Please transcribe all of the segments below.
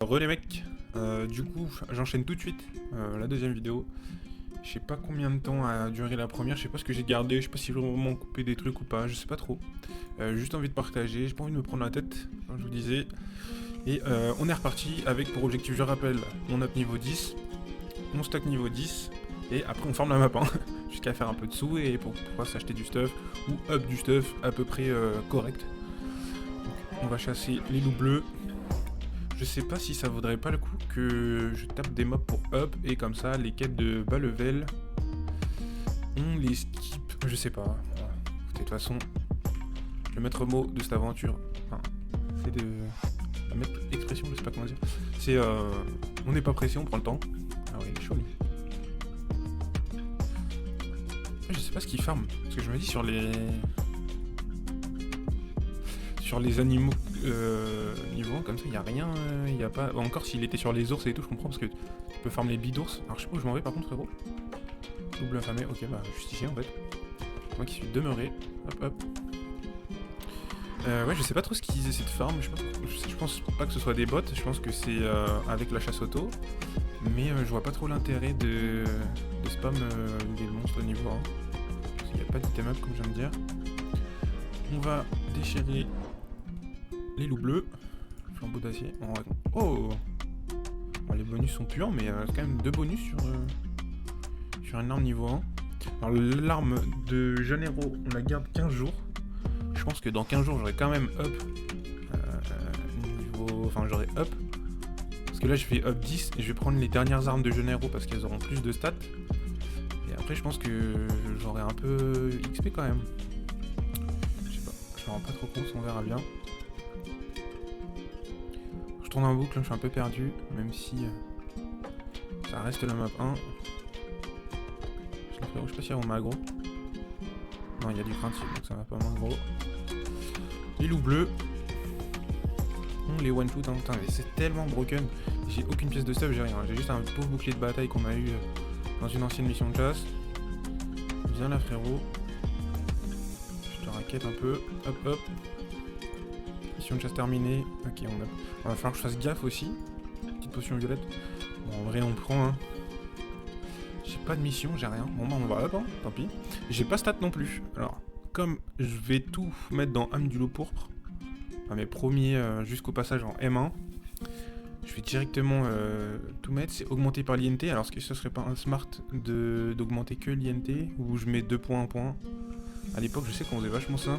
Re les mecs, du coup j'enchaîne tout de suite la deuxième vidéo. Je sais pas combien de temps a duré la première, je sais pas ce que j'ai gardé, je sais pas si j'ai vraiment coupé des trucs ou pas, je sais pas trop. Juste envie de partager, j'ai pas envie de me prendre la tête, comme je vous disais. Et on est reparti avec pour objectif, je rappelle, on up niveau 10, on stock niveau 10, et après on farm la map, hein, jusqu'à faire un peu de sous et pour pouvoir s'acheter du stuff, ou up du stuff à peu près correct. Donc, on va chasser les loups bleus. Je sais pas si ça vaudrait pas le coup que je tape des mobs pour up et comme ça les quêtes de bas level on les skip, je sais pas. Voilà. Écoutez, de toute façon, le maître mot de cette aventure, enfin, c'est de la maître expression, je sais pas comment dire. C'est on n'est pas pressé, on prend le temps. Ah oui, il est chaud lui. Je sais pas ce qu'il farm, parce que je me dis sur les animaux niveau 1 comme ça, il y a rien, il y a pas. Encore s'il était sur les ours et tout, je comprends parce que tu peux farm les bidours. Alors je sais pas où je m'en vais par contre, frérot. Double affamé, ok, bah juste ici en fait. Moi qui suis demeuré, hop hop. Ouais, je sais pas trop ce qu'ils essaient de farm, je pense pas que ce soit des bots, je pense que c'est avec la chasse auto. Mais je vois pas trop l'intérêt de spam des monstres niveau 1. Parce qu'il n'y a pas d'item up comme je viens de dire. On va déchirer les loups bleus. Flambeau d'acier. Oh, les bonus sont puants, mais c'est quand même 2 bonus sur une arme niveau 1. Alors l'arme de Janeiro, on la garde 15 jours. Je pense que dans 15 jours, j'aurai quand même up niveau... Enfin, j'aurai up. Parce que là, je fais up 10 et je vais prendre les dernières armes de Janeiro parce qu'elles auront plus de stats. Et après, je pense que j'aurai un peu XP quand même. Je sais pas, je me rends pas trop compte, on verra bien. Je tourne en boucle, je suis un peu perdu, même si ça reste la map 1. Je sais pas si on m'a aggro. Non, il y a du craintif, donc ça va pas m'aggro. Les loups bleus. Les one shoot, hein, putain, mais c'est tellement broken. J'ai aucune pièce de stuff, j'ai rien. J'ai juste un pauvre bouclier de bataille qu'on m'a eu dans une ancienne mission de chasse. Viens là, frérot. Je te raquette un peu. Hop hop. Mission de chasse terminée. Ok, on va falloir que je fasse gaffe aussi. Petite potion violette. Bon, en vrai, on prend, hein. J'ai pas de mission, j'ai rien. Bon, bah, on va up, hein. Tant pis. J'ai pas stat non plus. Alors, comme je vais tout mettre dans âme du loup pourpre, enfin, mes premiers jusqu'au passage en M1, je vais directement tout mettre. C'est augmenté par l'INT. Alors, est-ce que ce serait pas un smart d'augmenter que l'INT ou je mets 2 points, 1 point. À l'époque, je sais qu'on faisait vachement ça.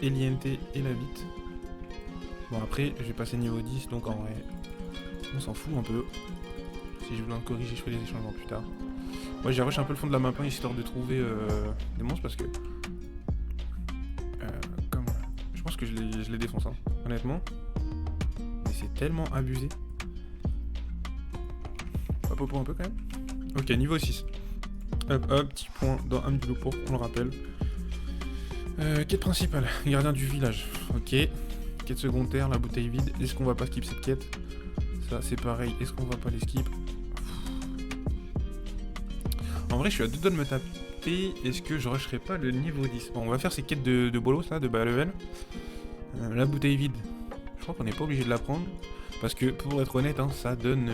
Et l'INT et la vite. Bon, après, je vais passer niveau 10, donc en vrai, on s'en fout un peu. Si je veux en corriger, je ferai les échangements plus tard. Moi, j'ai rush un peu le fond de la map 1 histoire de trouver des monstres parce que. Comme. Je pense que je les défonce, hein, honnêtement. Mais c'est tellement abusé. Pas popo un peu quand même. Ok, niveau 6. Hop hop, petit point dans âme du loup pourpre, on le rappelle. Quête principale, gardien du village. Ok. Quête secondaire, la bouteille vide. Est-ce qu'on va pas skip cette quête? Ça, c'est pareil. Est-ce qu'on va pas les skip? En vrai, je suis à 2 doigts de me taper. Est-ce que je rusherai pas le niveau 10? Bon, on va faire ces quêtes de bolos là, de bas level. La bouteille vide. Je crois qu'on n'est pas obligé de la prendre. Parce que, pour être honnête, hein, ça donne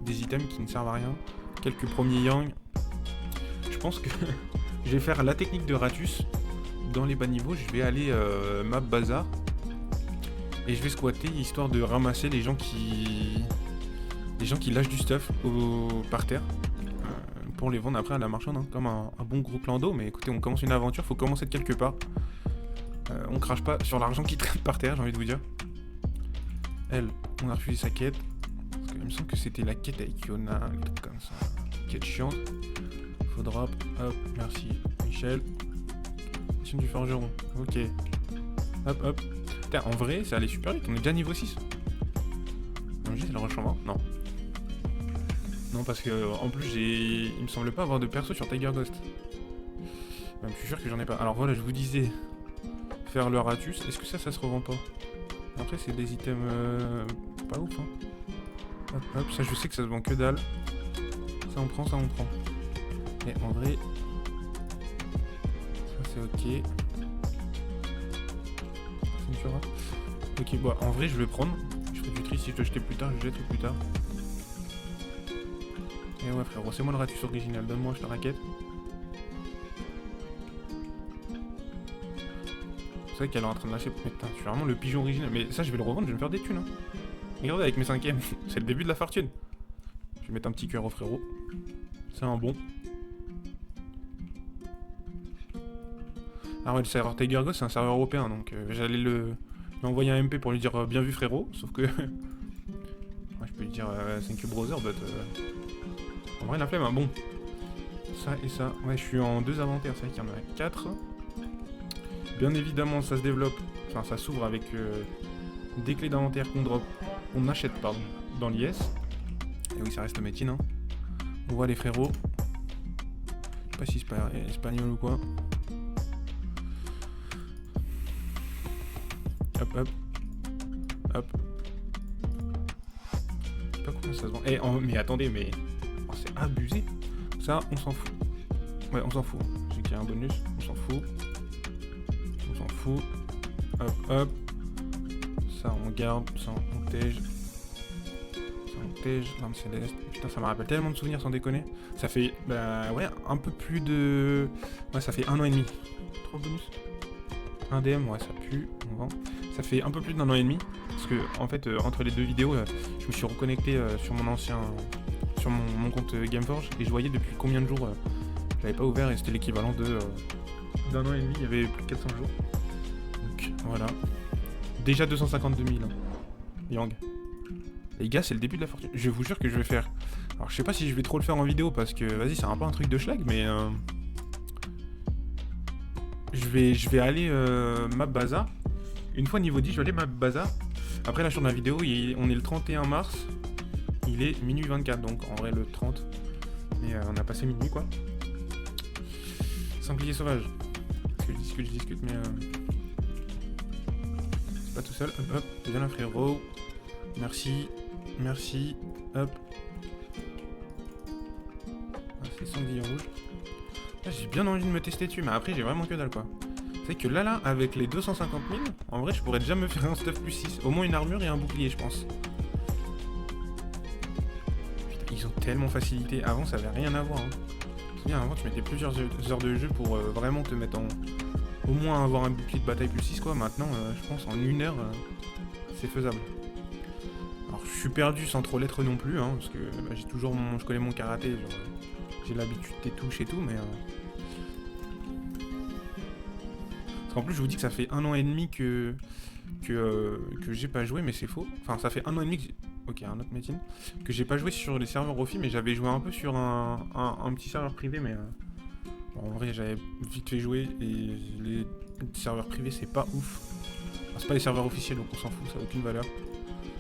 des items qui ne servent à rien. Quelques premiers yang. Je pense que je vais faire la technique de Ratus. Dans les bas niveaux, je vais aller map bazar. Et je vais squatter histoire de ramasser les gens qui lâchent du stuff par terre. Pour les vendre après à la marchande, hein, comme un bon gros clando. Mais écoutez, on commence une aventure, faut commencer de quelque part. On crache pas sur l'argent qui traîne par terre, j'ai envie de vous dire. Elle, on a refusé sa quête. Parce qu'il me semble que c'était la quête avec Yona, un truc comme ça. Quête chiante. Faut drop, hop, merci Michel. Mission du forgeron, ok. Hop hop. Putain, en vrai, ça allait super vite, on est déjà niveau 6. Non, c'est le rush en 20. Non. Non, parce que en plus, il me semble pas avoir de perso sur Tiger Ghost. Même, je suis sûr que j'en ai pas. Alors voilà, je vous disais, faire le Ratus, est-ce que ça se revend pas? Après, c'est des items pas ouf, hein. Hop hop, ça je sais que ça se vend que dalle. Ça on prend, ça on prend. Et en vrai, ça c'est ok. Ok, bon, en vrai, je vais prendre. Je ferai du si je dois jeter plus tard, je jetterai plus tard. Et ouais frérot, c'est moi le ratus original, donne-moi, je te raquette. C'est vrai qu'elle est en train de lâcher. Putain, je suis vraiment le pigeon original. Mais ça, je vais le revendre, je vais me faire des thunes. Hein. Regardez avec mes 5ème, c'est le début de la fortune. Je vais mettre un petit cœur au frérot. C'est un bon. Ah ouais, le serveur Tigerghost, c'est un serveur européen, donc j'allais lui envoyer un MP pour lui dire bien vu frérot, sauf que... ouais, je peux lui dire thank you brother, but... En vrai, la flemme, hein. Bon. Ça et ça. Ouais, je suis en 2 inventaires, c'est vrai qu'il y en a 4. Bien évidemment, ça se développe, enfin ça s'ouvre avec des clés d'inventaire qu'on drop, on achète pardon, dans l'IS. Et oui, ça reste médecine. Hein. On voit les frérots. Je sais pas si c'est espagnol ou quoi. Hop, hop. Hop. Je sais pas comment ça se vend. Mais attendez, mais... Oh, c'est abusé. Ça, on s'en fout. Ouais, on s'en fout. J'ai qu'il y a un bonus, on s'en fout. On s'en fout. Hop, hop. Ça, on garde. Ça, on tège. Ça, on tège. L'arme céleste. Putain, ça me rappelle tellement de souvenirs sans déconner. Ça fait, bah ouais, un peu plus de... Ouais, ça fait 1 an et demi. 3 bonus. 1 DM, ouais, ça pue. On vend. Ça fait un peu plus d'1 an et demi. Parce que, en fait, entre les deux vidéos, je me suis reconnecté sur mon ancien... sur mon compte Gameforge. Et je voyais depuis combien de jours je l'avais pas ouvert. Et c'était l'équivalent de... d'1 an et demi, il y avait plus de 400 jours. Donc, voilà. Déjà 252 000. Hein. Yang. Les gars, c'est le début de la fortune. Je vous jure que je vais faire... Alors, je sais pas si je vais trop le faire en vidéo parce que, vas-y, c'est un peu un truc de schlag, mais... Je vais aller map bazar. Une fois niveau 10, je vais aller map bazar. Après, là, sur la vidéo, on est le 31 mars. Il est minuit 24, donc en vrai, le 30. Mais on a passé minuit, quoi. Sanglier sauvage. Parce que je discute, mais... C'est pas tout seul. Hop, hop. Viens là, frérot. Merci. Merci. Hop. Ah, c'est sanglier rouge. Là, j'ai bien envie de me tester dessus, mais après, j'ai vraiment que dalle, quoi. C'est que là, avec les 250 000, en vrai, je pourrais déjà me faire un stuff plus 6. Au moins une armure et un bouclier, je pense. Putain, ils ont tellement facilité. Avant, ça avait rien à voir. Hein. Bien, avant, tu mettais plusieurs heures de jeu pour vraiment te mettre en... Au moins avoir un bouclier de bataille plus 6, quoi. Maintenant, je pense, en 1 heure, c'est faisable. Alors, je suis perdu sans trop l'être non plus, hein, parce que bah, j'ai toujours je connais mon karaté, genre... J'ai l'habitude des touches et tout, mais... Parce qu'en plus, je vous dis que ça fait 1 an et demi que j'ai pas joué, mais c'est faux. Enfin, ça fait 1 an et demi que... Ok, un autre médecine. Que j'ai pas joué sur les serveurs Rofi, mais j'avais joué un peu sur un petit serveur privé, mais... Bon, en vrai, j'avais vite fait jouer, et les serveurs privés, c'est pas ouf. Enfin, c'est pas les serveurs officiels, donc on s'en fout, ça a aucune valeur.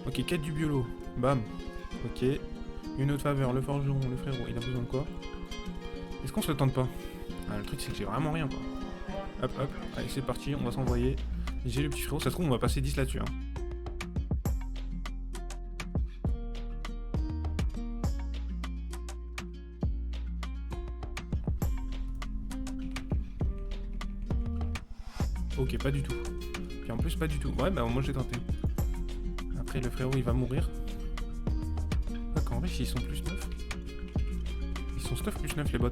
Ok, quête du biolo. Bam. Ok. Une autre faveur, le forgeron, le frérot, il a besoin de quoi? Est-ce qu'on se le tente pas? Le truc c'est que j'ai vraiment rien quoi. Hop hop, allez c'est parti, on va s'envoyer. J'ai le petit frérot, ça se trouve on va passer 10 là-dessus. Hein. Ok, pas du tout. Puis en plus pas du tout. Ouais bah moi j'ai tenté. Après le frérot il va mourir. Ah qu'en vrai ils sont plus 9. Ils sont stuff plus 9 les bots.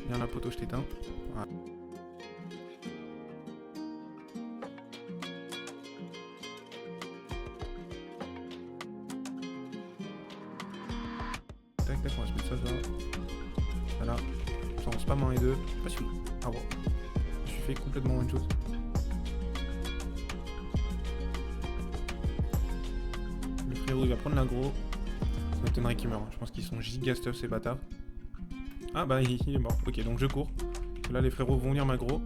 Viens la poteau, je t'éteins. Voilà. Tac tac, on va se mettre ça là. Voilà. Ça en spam 1 et 2. Je sais pas si... Ah bon. Je suis fait complètement une chose. Le frérot il va prendre l'aggro. Ça m'étonnerait qu'il meure. Je pense qu'ils sont giga stuff ces bâtards. Ah bah il est mort. Ok donc je cours. Là les frérots vont venir m'aggro.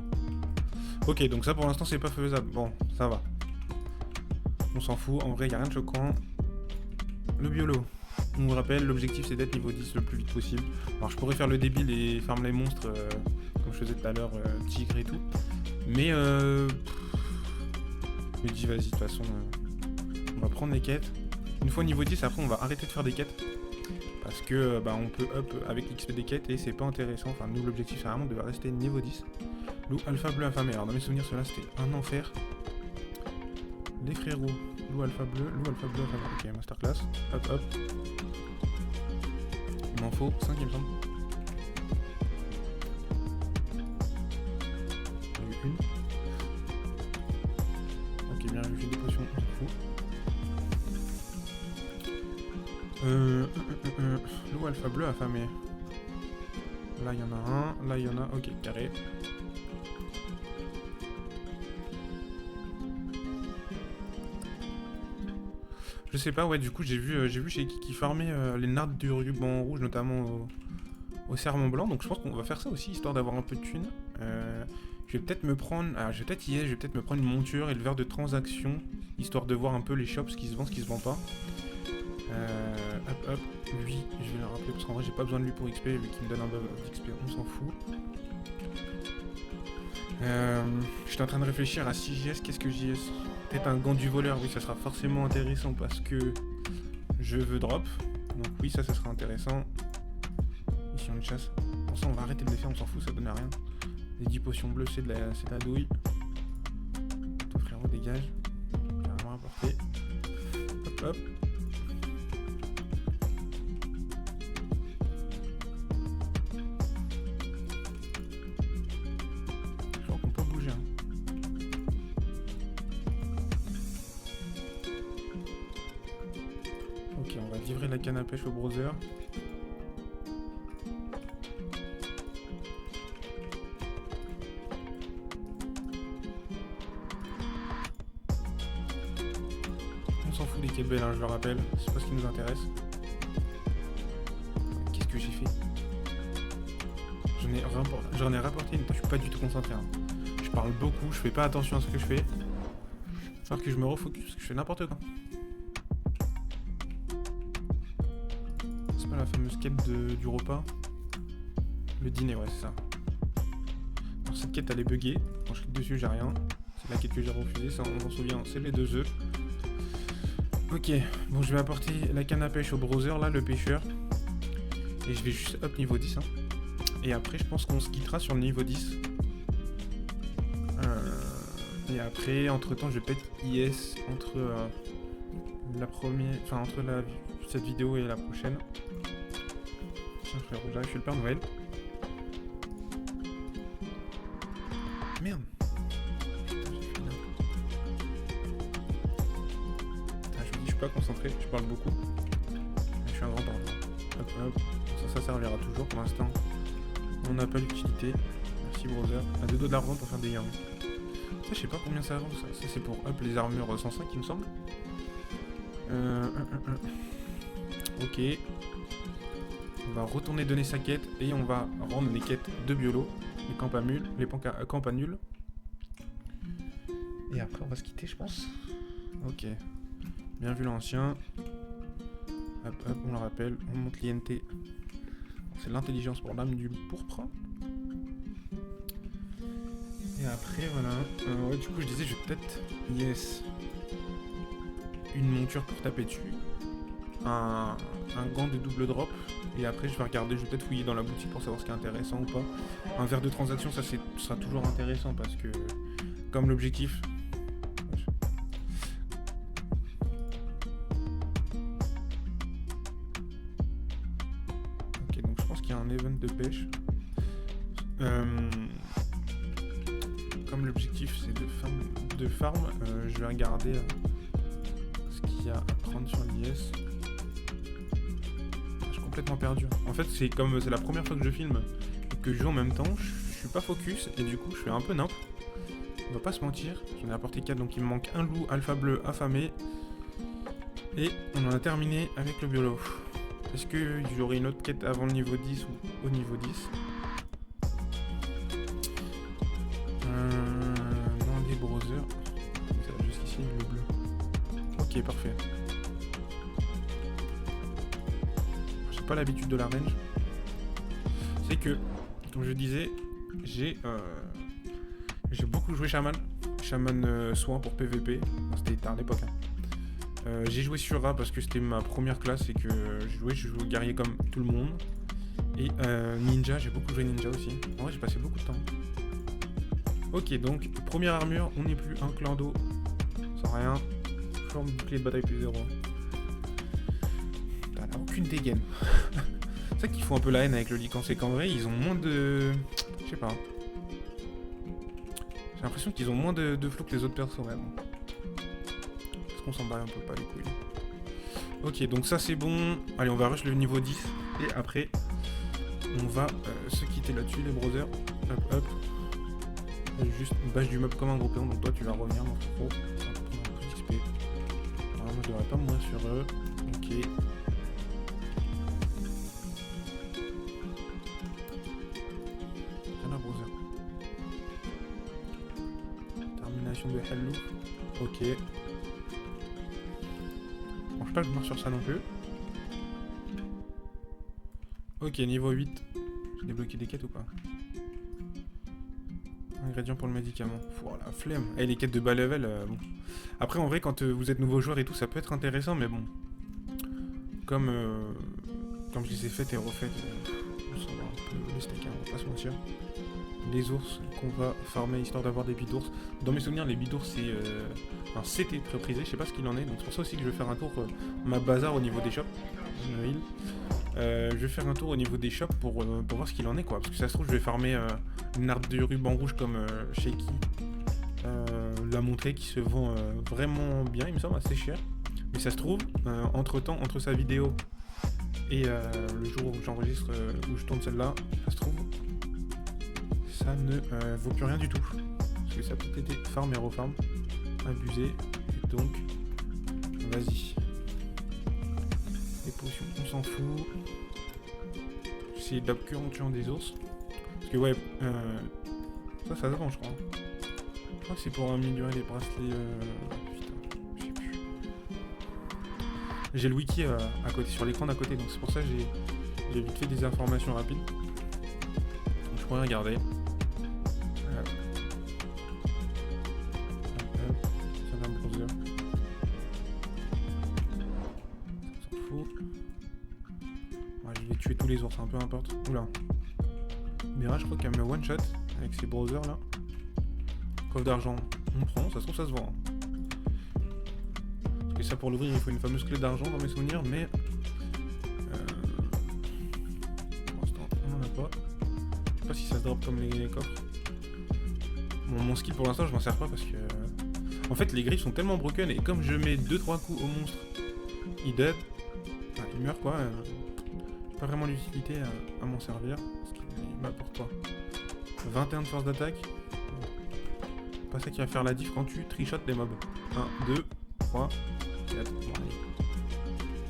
Ok donc ça pour l'instant c'est pas faisable. Bon ça va. On s'en fout. En vrai y a rien de choquant. Le biolo. On vous rappelle l'objectif c'est d'être niveau 10 le plus vite possible. Alors je pourrais faire le débile et farm les monstres comme je faisais tout à l'heure, tigre et tout. Mais je me dis vas-y de toute façon on va prendre les quêtes. Une fois niveau 10 après on va arrêter de faire des quêtes. Parce que bah, on peut up avec l'XP des quêtes et c'est pas intéressant. Enfin nous l'objectif c'est vraiment de rester niveau 10. Loup alpha bleu affamé. Alors dans mes souvenirs, cela c'était un enfer. Les frérots. Loup alpha bleu affamé. Ok, masterclass. Hop hop. Il m'en faut 5 il me semble. J'en ai eu une. Ok, bien, j'ai des potions, on s'en fout. Loup alpha bleu affamé. Là il y en a un, là il y en a. Ok, carré. Je sais pas, ouais, du coup j'ai vu chez qui farmait les nards du ruban rouge, notamment au serment blanc, donc je pense qu'on va faire ça aussi, histoire d'avoir un peu de thunes. Je vais peut-être me prendre, alors je vais peut-être me prendre une monture et le verre de transaction, histoire de voir un peu les shops, ce qui se vend, ce qui se vend pas. Hop hop, lui, je vais le rappeler, parce qu'en vrai j'ai pas besoin de lui pour XP, vu qu'il me donne un buff d'XP, on s'en fout. J'étais en train de réfléchir à 6JS, qu'est-ce que JS? Peut-être un gant du voleur, oui, ça sera forcément intéressant parce que je veux drop. Donc oui, ça sera intéressant. Mission de chasse. Bon, ça, on va arrêter de les faire, on s'en fout, ça donne à rien. Les 10 potions bleues, c'est de la douille. Toi, frérot, dégage. J'ai rien à rapporter. Hop, hop. Je crois qu'on peut bouger, hein. Ok, on va livrer la canne à pêche au browser. On s'en fout des quêtes belles, hein, je le rappelle. C'est pas ce qui nous intéresse. Qu'est-ce que j'ai fait? J'en ai rapporté une. Je suis pas du tout concentré. Hein. Je parle beaucoup, je fais pas attention à ce que je fais. Alors que je me refocus parce que je fais n'importe quoi. C'est pas la fameuse quête du repas. Le dîner, ouais, c'est ça. Alors cette quête elle est buggée. Quand je clique dessus, j'ai rien. C'est la quête que j'ai refusée, ça on s'en souvient, c'est les 2 œufs. Ok, bon je vais apporter la canne à pêche au browser, là, le pêcheur. Et je vais juste up niveau 10. Hein. Et après, je pense qu'on se quittera sur le niveau 10. Et après, entre temps, je vais peut-être IS entre la première. Enfin, entre cette vidéo et la prochaine. Tiens, frérot, j'arrive, je suis le Père Noël. Merde! Je suis pas concentré, je parle beaucoup. Je suis un grand parlant. Hop hop, ça servira toujours pour l'instant. On n'a pas l'utilité. Merci browser. À 2 doigts de la revente pour faire des gains. Ça je sais pas combien ça vend ça. Ça c'est pour up les armures 105 il me semble. Ok. On va retourner donner sa quête et on va rendre les quêtes de biolo. Les campanules. Et après on va se quitter je pense. Ok. Bien vu l'ancien. Hop hop, on le rappelle, on monte l'INT. C'est l'intelligence pour l'âme du pourpre. Et après voilà. Ouais, du coup je disais je vais peut-être yes. Une monture pour taper dessus. Un gant de double drop. Et après je vais regarder, je vais peut-être fouiller dans la boutique pour savoir ce qui est intéressant ou pas. Un verre de transaction, ça sera toujours intéressant parce que comme l'objectif. Ok, donc je pense qu'il y a un event de pêche. Comme l'objectif c'est de farm, je vais regarder ce qu'il y a à prendre sur l'IS. Je suis complètement perdu. En fait c'est la première fois que je filme et que je joue en même temps, je suis pas focus et du coup je suis un peu nimp. On va pas se mentir, j'en ai apporté 4 donc il me manque un loup alpha bleu affamé. Et on en a terminé avec le biolo. Est-ce que j'aurai une autre quête avant le niveau 10 ou au niveau 10? Non, des browsers. Jusqu'ici, le bleu. Ok, parfait. J'ai pas l'habitude de la range. C'est que, comme je disais, j'ai beaucoup joué Shaman. Shaman soin pour PVP. C'était tard à l'époque. Hein. J'ai joué sur A parce que c'était ma première classe et que je jouais guerrier comme tout le monde. Et Ninja, j'ai beaucoup joué Ninja aussi. En vrai, j'ai passé beaucoup de temps. Ok, donc première armure, on n'est plus un clan d'eau. Sans rien. Forme bouclier de bataille plus 0. T'as aucune dégaine. C'est ça qu'il faut un peu la haine avec le Lycan, c'est qu'en vrai, ils ont moins de... Je sais pas. J'ai l'impression qu'ils ont moins de flow que les autres persos, même. Parce qu'on s'en bat un peu pas les couilles. Ok, donc ça c'est bon. Allez, on va rush le niveau 10. Et après, on va se quitter là-dessus, les brothers. Hop, hop. Juste une bâche du meuble comme un gros péon, donc toi tu vas revenir, mon frérot. Ça va prendre un peu d'XP. Alors moi je devrais pas mourir sur eux. Ok. Brother. Termination de Hello. Ok. Bon, je sais pas que je meurs sur ça non plus. Ok, niveau 8. J'ai débloqué des quêtes ou pas? Ingrédients pour le médicament. Pouah, la flemme. Et les quêtes de bas level, bon. Après, en vrai, quand vous êtes nouveau joueur et tout, ça peut être intéressant, mais bon. Comme je les ai faites et refaites, on s'en va un peu les steaks, hein, on va pas se mentir. Les ours qu'on va farmer histoire d'avoir des bidours. Dans mes souvenirs, les bidours c'était très prisé, je sais pas ce qu'il en est, donc c'est pour ça aussi que je vais faire un tour ma bazar au niveau des shops. Je vais faire un tour au niveau des shops pour voir ce qu'il en est, quoi, parce que ça se trouve je vais farmer une arbre de ruban rouge comme Shaky l'a montré, qui se vend vraiment bien, il me semble assez cher, mais ça se trouve entre temps, entre sa vidéo et le jour où j'enregistre, où je tourne celle-là, ça se trouve ça ne vaut plus rien du tout. Parce que ça a peut-être été farm et refarm. Abusé. Et donc, vas-y. Les potions, on s'en fout. J'essaie d'abcure en tuant des ours. Parce que ouais, ça se vend je crois. Je crois que c'est pour améliorer les bracelets... Putain, je sais plus. J'ai le wiki à côté, sur l'écran d'à côté, donc c'est pour ça que j'ai vite fait des informations rapides. Donc je pourrais regarder. Tuer tous les ours, hein, peu importe. Oula. Mira, je crois qu'elle me one shot avec ses brothers là. Coffre d'argent, on prend, ça se trouve ça se vend. Parce que ça pour l'ouvrir il faut une fameuse clé d'argent dans mes souvenirs, mais pour l'instant on en a pas. Je sais pas si ça se drop comme les coffres. Bon, mon skill pour l'instant je m'en sers pas parce que en fait les griffes sont tellement broken et comme je mets 2-3 coups au monstre, il dead, enfin, il meurt quoi. Pas vraiment l'utilité à m'en servir, parce qu'il m'apporte pas. 21 de force d'attaque. Pas ça qui va faire la diff quand tu trichotes des mobs. 1, 2, 3, 4,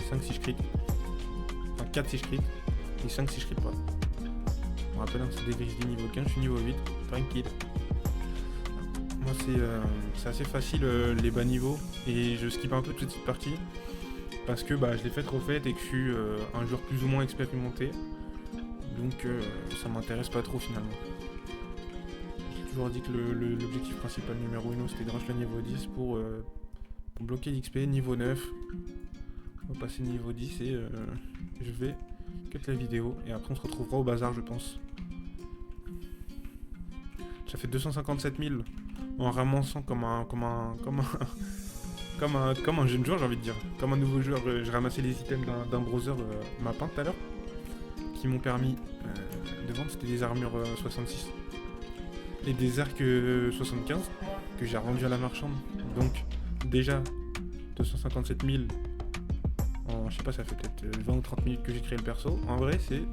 5 si je crit. Enfin 4 si je crit. Et 5 si je crit pas. On rappelle, hein, c'est des grises du niveau 15, je suis niveau 8. Tranquille. Moi c'est assez facile les bas niveaux. Et je skip un peu toute cette partie. Parce que je l'ai fait refait et que je suis un joueur plus ou moins expérimenté. Donc ça m'intéresse pas trop finalement. J'ai toujours dit que l'objectif principal numéro 1 c'était de rush le niveau 10 pour bloquer l'XP niveau 9. On va passer niveau 10 et je vais cut la vidéo et après on se retrouvera au bazar je pense. Ça fait 257 000 en ramassant comme un jeune joueur, j'ai envie de dire. Comme un nouveau joueur, j'ai ramassé les items d'un browser Mapin tout à l'heure. Qui m'ont permis de vendre, c'était des armures 66. Et des arcs 75 que j'ai revendu à la marchande. Donc déjà 257 000 en, je sais pas, ça fait peut-être 20 ou 30 minutes que j'ai créé le perso. En vrai c'est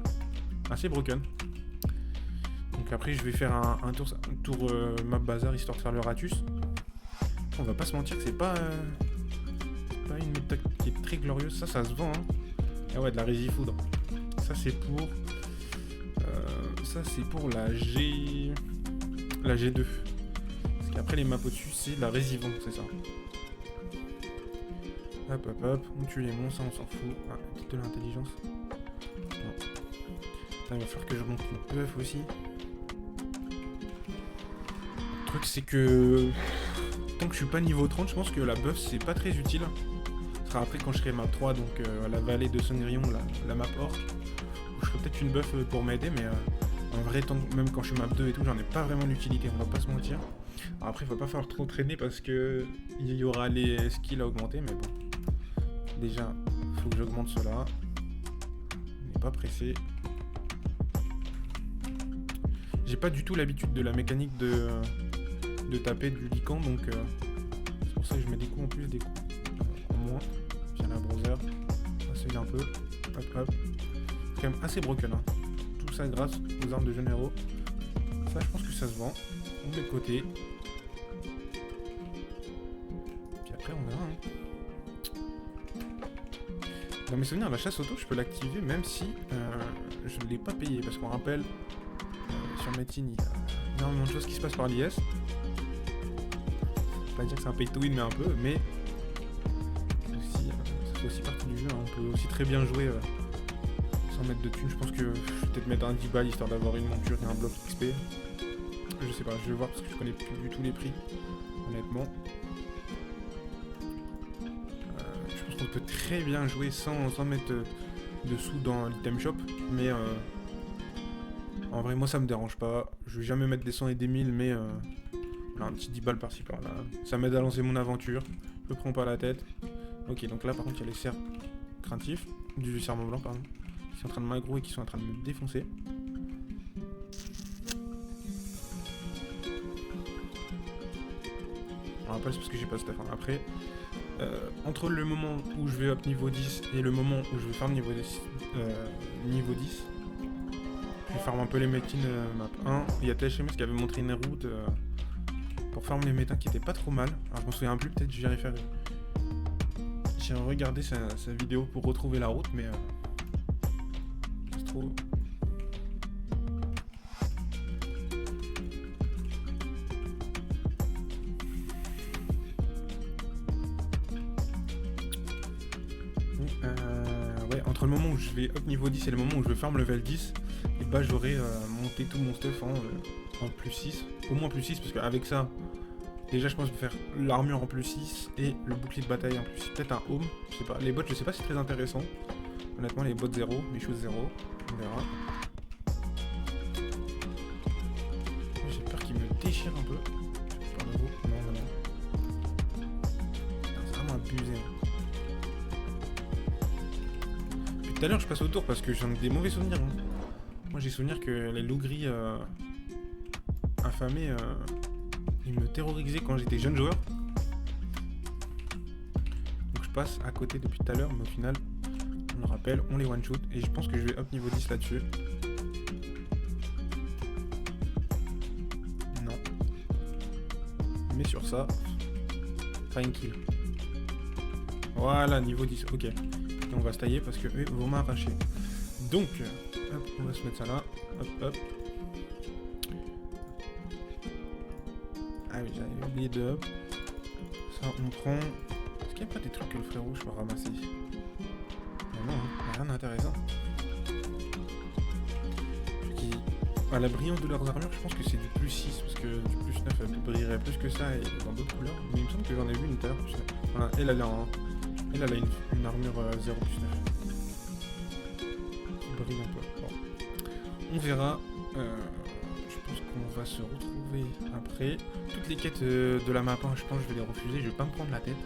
assez broken. Donc après je vais faire un tour map bazar histoire de faire le ratus. On va pas se mentir que c'est pas une méthode qui est très glorieuse, ça se vend hein. Ah ouais, de la résifoudre. Ça c'est pour la G2. Parce qu'après les maps au-dessus c'est la résivante, c'est ça. Hop hop hop, on tue les monstres, ça on s'en fout. Ah, petite de l'intelligence. Il va falloir que je monte une buff aussi. Le truc c'est que tant que je suis pas niveau 30, je pense que la buff c'est pas très utile. Ce sera après quand je serai map 3, donc la vallée de Sangrion, la map orc, où je ferai peut-être une buff pour m'aider, mais En vrai, même quand je suis map 2 et tout, j'en ai pas vraiment d'utilité, on va pas se mentir. Alors après, il va pas falloir trop traîner parce que il y aura les skills à augmenter, mais bon. Déjà, faut que j'augmente cela. On n'est pas pressé. J'ai pas du tout l'habitude de la mécanique de taper du lican, donc c'est pour ça que je mets des coups en plus, des coups en moins. J'ai la browser, on va essayer un peu. Hop hop. C'est quand même assez broken, hein. Tout ça grâce aux armes de jeunes héros. Ça, je pense que ça se vend. On met de côté. Puis après, on verra, hein. Dans mes souvenirs, la chasse auto, je peux l'activer même si je ne l'ai pas payé. Parce qu'on rappelle, sur Metin, il y a énormément de choses qui se passent par l'IS. Je vais pas dire que c'est un pay to win, mais un peu. Mais aussi, ça fait aussi partie du jeu, hein. On peut aussi très bien jouer sans mettre de thunes. Je pense que je vais peut-être mettre un 10 balles histoire d'avoir une monture et un bloc XP. Je sais pas, je vais voir parce que je connais plus du tout les prix, honnêtement. On peut très bien jouer sans mettre de sous dans l'item shop, mais en vrai moi ça me dérange pas. Je vais jamais mettre des 100 et des 1000, mais voilà, un petit 10 balles par-ci par-là. Ça m'aide à lancer mon aventure, je me prends pas la tête. Ok, donc là par contre il y a les cerfs craintifs, du serment blanc pardon, qui sont en train de m'aggro et qui sont en train de me défoncer. On rappelle c'est parce que j'ai pas de stuff, hein. Après entre le moment où je vais up niveau 10 et le moment où je vais farm niveau 10, je vais farm un peu les métines map 1. Il y a THMS qui avait montré une route pour farm les métins qui était pas trop mal. Alors je m'en souviens plus, peut-être j'irai faire. J'ai regardé sa vidéo pour retrouver la route, mais c'est trop. Ouais, entre le moment où je vais up niveau 10 et le moment où je vais farm level 10, et bah j'aurai monté tout mon stuff en plus 6, au moins plus 6, parce qu'avec ça, déjà je pense que je vais faire l'armure en plus 6 et le bouclier de bataille en plus 6, peut-être un home, je sais pas. Les bots, je sais pas si c'est très intéressant, honnêtement les bots 0, les choses 0, on verra. J'ai peur qu'il me déchire un peu. Par le haut, non, voilà. C'est vraiment abusé. Tout à l'heure je passe au tour parce que j'en ai des mauvais souvenirs, hein. Moi j'ai souvenir que les loups gris affamés ils me terrorisaient quand j'étais jeune joueur. Donc je passe à côté depuis tout à l'heure, mais au final on le rappelle, on les one shoot et je pense que je vais up niveau 10 là-dessus. Non. Mais sur ça, tranquille. Voilà, niveau 10, ok. On va se tailler parce que eux vont m'arracher. Donc, hop, on va se mettre ça là. Hop, hop. Ah oui, j'avais oublié de hop. Ça, on prend. Est-ce qu'il n'y a pas des trucs que le frérot je peux ramasser? Non, hein, rien d'intéressant. À la brillance de leurs armures, je pense que c'est du plus 6 parce que du plus 9 elle brillerait plus que ça et dans d'autres couleurs. Mais il me semble que j'en ai vu une tout à l'heure. Voilà, elle a une armure 0 plus 9. Il brille un peu. Bon. On verra. Je pense qu'on va se retrouver après. Toutes les quêtes de la map 1, je pense que je vais les refuser. Je vais pas me prendre la tête.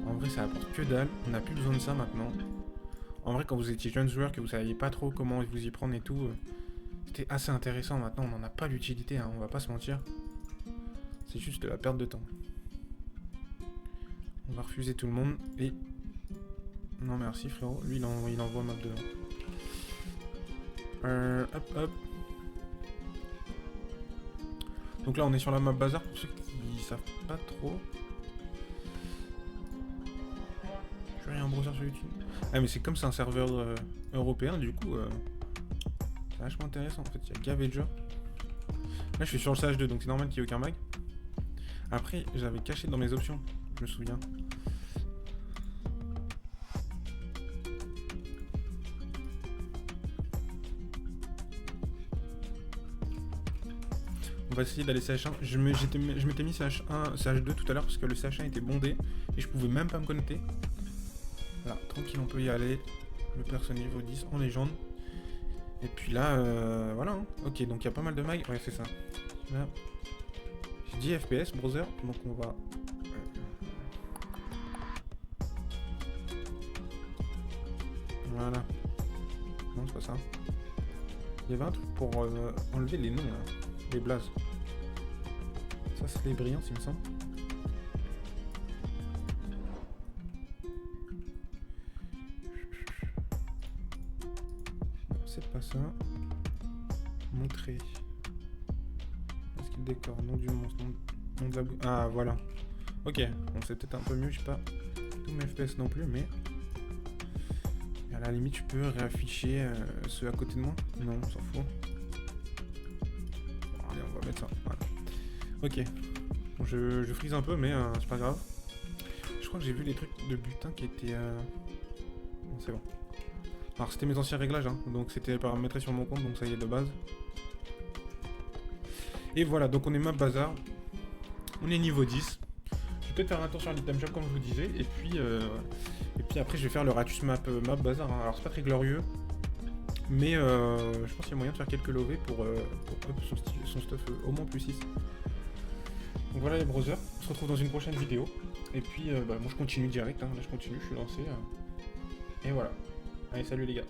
En vrai, ça apporte que dalle. On n'a plus besoin de ça maintenant. En vrai, quand vous étiez jeune joueur, que vous saviez pas trop comment vous y prendre et tout, c'était assez intéressant. Maintenant, on n'en a pas l'utilité, hein, on va pas se mentir. C'est juste de la perte de temps. On va refuser tout le monde et... Non merci frérot, lui il envoie map 2. Hop hop. Donc là on est sur la map bazar pour ceux qui savent pas trop. Je vais rien browser sur YouTube. Ah mais c'est comme c'est un serveur européen du coup c'est vachement intéressant en fait, il y a gavé de jeux. Là je suis sur le CH2 donc c'est normal qu'il n'y ait aucun mag. Après j'avais caché dans mes options, je me souviens. On va essayer d'aller CH1. Je m'étais mis CH1, CH2 tout à l'heure parce que le CH1 était bondé et je pouvais même pas me connecter. Voilà, tranquille, on peut y aller. Le perso niveau 10 en légende. Et puis là, voilà. Hein. Ok, donc il y a pas mal de mags. Ouais, c'est ça. Là, j'ai dit FPS browser, donc on va. Voilà. Non, c'est pas ça. Il y avait un truc pour enlever les noms, là. Les blazes. Ça, c'est les brillants, il me semble. Non, c'est pas ça. Montrer. Est-ce qu'il décore? Nom du monstre. Nom de la boutique. Ah, voilà. Ok. Bon, c'est peut-être un peu mieux. Je sais pas tous mes FPS non plus, mais. À la limite, je peux réafficher ceux à côté de moi. Non, on s'en fout. Bon, allez, on va mettre ça. Voilà. Ok. Bon, je frise un peu, mais c'est pas grave. Je crois que j'ai vu les trucs de butin qui étaient. Bon, c'est bon. Alors, c'était mes anciens réglages, hein, donc c'était paramétré sur mon compte, donc ça y est de base. Et voilà, donc on est map bazar. On est niveau 10. Je vais peut-être faire un tour sur l'item shop comme je vous disais, et puis après je vais faire le Ratus map bazar. Hein. Alors c'est pas très glorieux, mais je pense qu'il y a moyen de faire quelques lovés pour up son stuff au moins plus 6. Donc voilà les browsers, on se retrouve dans une prochaine vidéo. Et puis moi je continue direct, hein. Là je continue, je suis lancé. Et voilà. Allez, salut les gars.